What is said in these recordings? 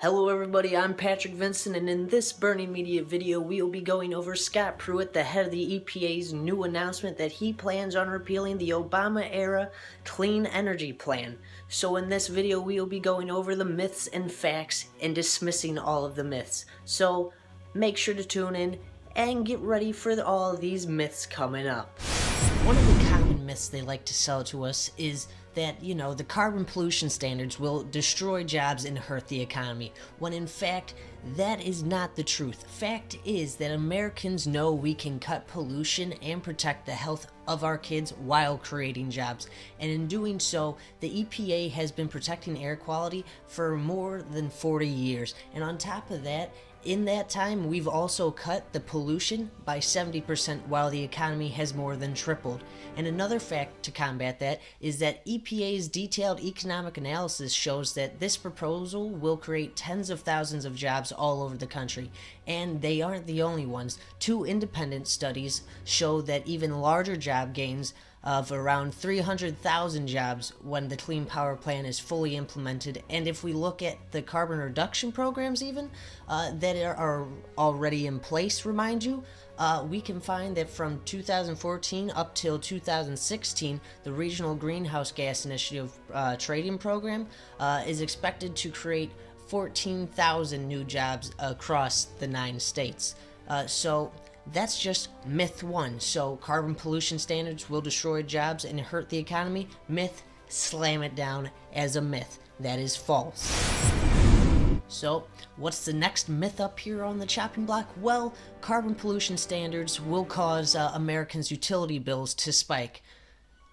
Hello everybody, I'm Patrick Vincent, and in this Burning Media video we will be going over Scott Pruitt, the head of the EPA's new announcement that he plans on repealing the Obama-era Clean Energy Plan. So in this video we will be going over the myths and facts and dismissing all of the myths. So make sure to tune in and get ready for all of these myths coming up. One of the common myths they like to sell to us is that, the carbon pollution standards will destroy jobs and hurt the economy, when in fact, that is not the truth. Fact is that Americans know we can cut pollution and protect the health of our kids while creating jobs. And in doing so, the EPA has been protecting air quality for more than 40 years. And on top of that, in that time, we've also cut the pollution by 70% while the economy has more than tripled. And another fact to combat that is that EPA's detailed economic analysis shows that this proposal will create tens of thousands of jobs all over the country. And they aren't the only ones. Two independent studies show that even larger job gains of around 300,000 jobs when the Clean Power Plan is fully implemented. And if we look at the carbon reduction programs even that are already in place, remind you, we can find that from 2014 up till 2016, the Regional Greenhouse Gas Initiative Trading Program is expected to create 14,000 new jobs across the 9 states. So that's just myth one. So carbon pollution standards will destroy jobs and hurt the economy. Myth, slam it down as a myth. That is false. So what's the next myth up here on the chopping block? Well, carbon pollution standards will cause Americans' utility bills to spike.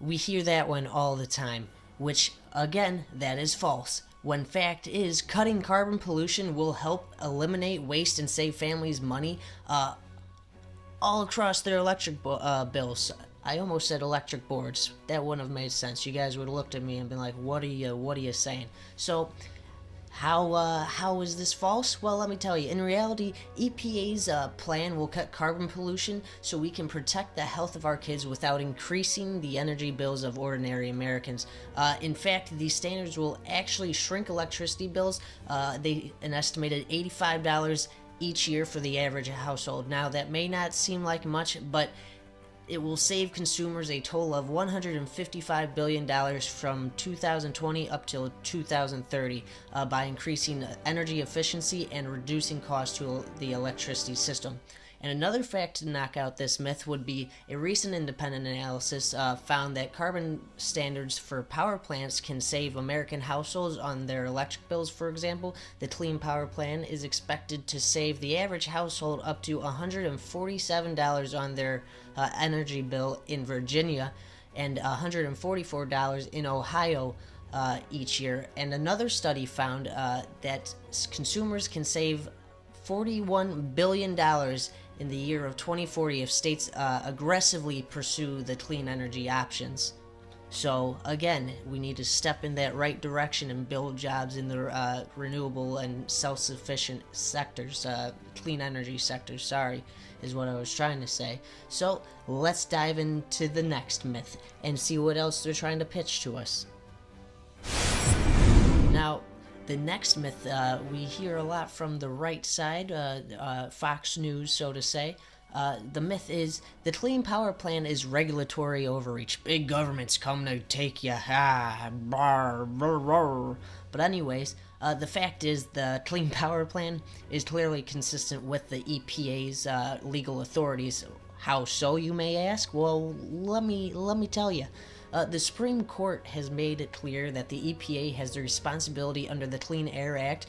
We hear that one all the time, which again, that is false. When fact is, cutting carbon pollution will help eliminate waste and save families money all across their electric bills. I almost said electric boards. That wouldn't have made sense. You guys would have looked at me and been like, what are you saying? So how is this false? Well, let me tell you. In reality, EPA's plan will cut carbon pollution so we can protect the health of our kids without increasing the energy bills of ordinary Americans. In fact, these standards will actually shrink electricity bills. An estimated $85 each year for the average household. Now, that may not seem like much, but it will save consumers a total of $155 billion from 2020 up till 2030 by increasing energy efficiency and reducing costs to the electricity system. And another fact to knock out this myth would be a recent independent analysis found that carbon standards for power plants can save American households on their electric bills. For example, the Clean Power Plan is expected to save the average household up to $147 on their energy bill in Virginia and $144 in Ohio each year. And another study found that consumers can save $41 billion in the year of 2040 if states aggressively pursue the clean energy options. So again, we need to step in that right direction and build jobs in the renewable and self-sufficient sectors, clean energy sectors, is what I was trying to say. So let's dive into the next myth and see what else they're trying to pitch to us. Now, the next myth we hear a lot from the right side, Fox News, so to say. The myth is the Clean Power Plan is regulatory overreach. Big government's come to take you. But anyways, the fact is the Clean Power Plan is clearly consistent with the EPA's legal authorities. How so, you may ask? Well, let me tell you. The Supreme Court has made it clear that the EPA has the responsibility under the Clean Air Act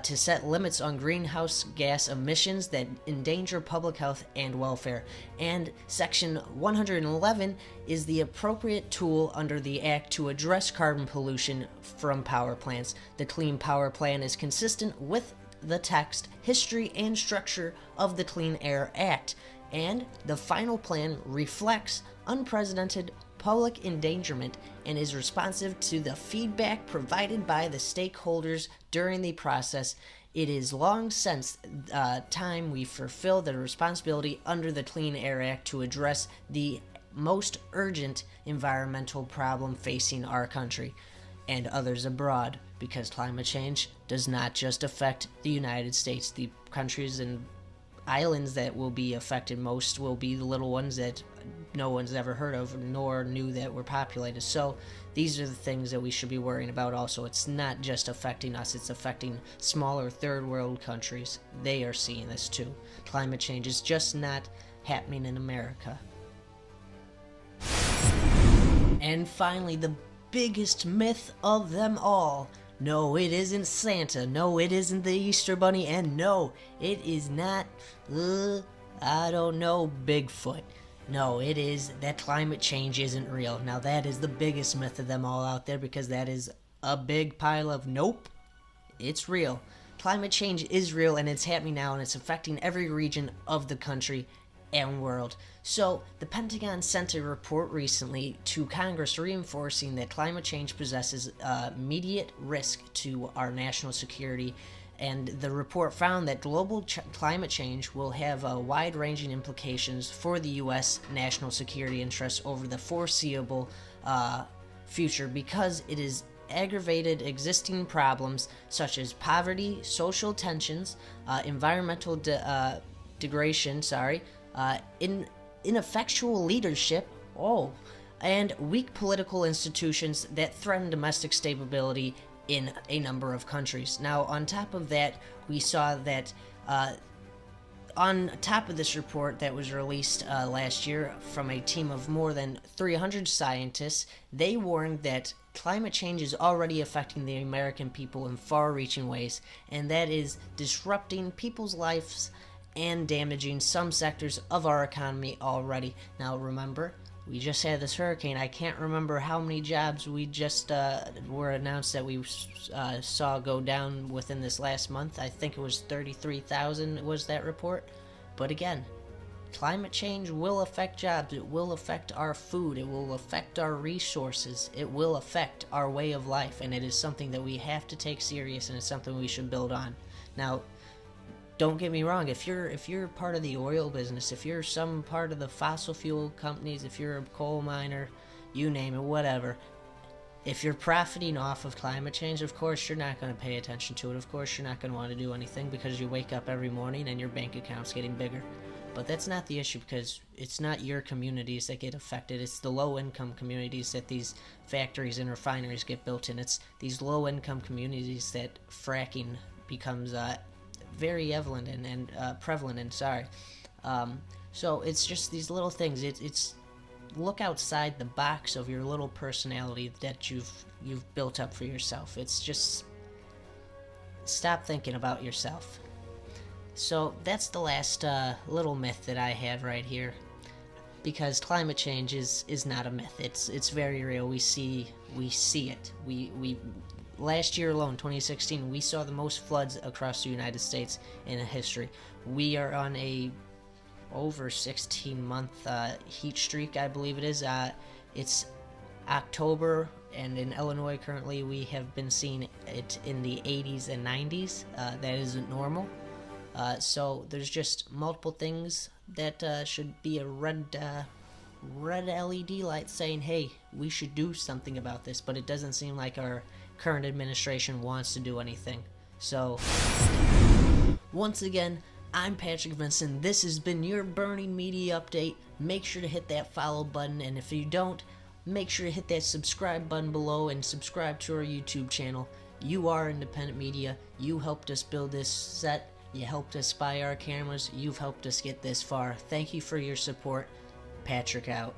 to set limits on greenhouse gas emissions that endanger public health and welfare. And Section 111 is the appropriate tool under the Act to address carbon pollution from power plants. The Clean Power Plan is consistent with the text, history, and structure of the Clean Air Act. And the final plan reflects unprecedented public endangerment and is responsive to the feedback provided by the stakeholders during the process. It is long since time we fulfill the responsibility under the Clean Air Act to address the most urgent environmental problem facing our country. and others abroad, because climate change does not just affect the United States. The countries and islands that will be affected most will be the little ones that no one's ever heard of nor knew that were populated. So these are the things that we should be worrying about also. It's not just affecting us, it's affecting smaller third world countries. They are seeing this too. Climate change is just not happening in America. And finally, the biggest myth of them all. No, it isn't Santa. No, it isn't the Easter Bunny. And no, it is not, Bigfoot. No, it is that climate change isn't real. Now, that is the biggest myth of them all out there, because that is a big pile of nope, it's real. Climate change is real, and it's happening now, and it's affecting every region of the country and world. So, the Pentagon sent a report recently to Congress reinforcing that climate change possesses immediate risk to our national security. And the report found that global climate change will have wide-ranging implications for the U.S. national security interests over the foreseeable future, because it is aggravated existing problems such as poverty, social tensions, environmental degradation, ineffectual leadership, and weak political institutions that threaten domestic stability in a number of countries. Now, on top of that, we saw that on top of this report that was released last year from a team of more than 300 scientists, they warned that climate change is already affecting the American people in far-reaching ways, and that is disrupting people's lives and damaging some sectors of our economy already. Now, remember, we just had this hurricane. I can't remember how many jobs we just were announced that we saw go down within this last month. I think it was 33,000 was that report. But again, climate change will affect jobs. It will affect our food. It will affect our resources. It will affect our way of life. And it is something that we have to take serious, and it's something we should build on. Now, don't get me wrong, if you're part of the oil business, if you're some part of the fossil fuel companies, if you're a coal miner, you name it, whatever, if you're profiting off of climate change, of course you're not going to pay attention to it. Of course you're not going to want to do anything, because you wake up every morning and your bank account's getting bigger. But that's not the issue, because it's not your communities that get affected. It's the low-income communities that these factories and refineries get built in. It's these low-income communities that fracking becomes very prevalent so it's just these little things. It's look outside the box of your little personality that you've built up for yourself. It's just stop thinking about yourself. So that's the last little myth that I have right here, because climate change is not a myth. It's very real. We see it. We last year alone, 2016, we saw the most floods across the United States in history. We are on a over 16-month heat streak, I believe it is. It's October, and in Illinois currently we have been seeing it in the 80s and 90s. That isn't normal. So there's just multiple things that should be a red LED light saying, hey, we should do something about this, but it doesn't seem like our current administration wants to do anything. So, once again, I'm Patrick Vincent. This has been your Burning Media Update. Make sure to hit that follow button, and if you don't, make sure to hit that subscribe button below and subscribe to our YouTube channel. You are independent media. You helped us build this set. You helped us buy our cameras. You've helped us get this far. Thank you for your support. Patrick out.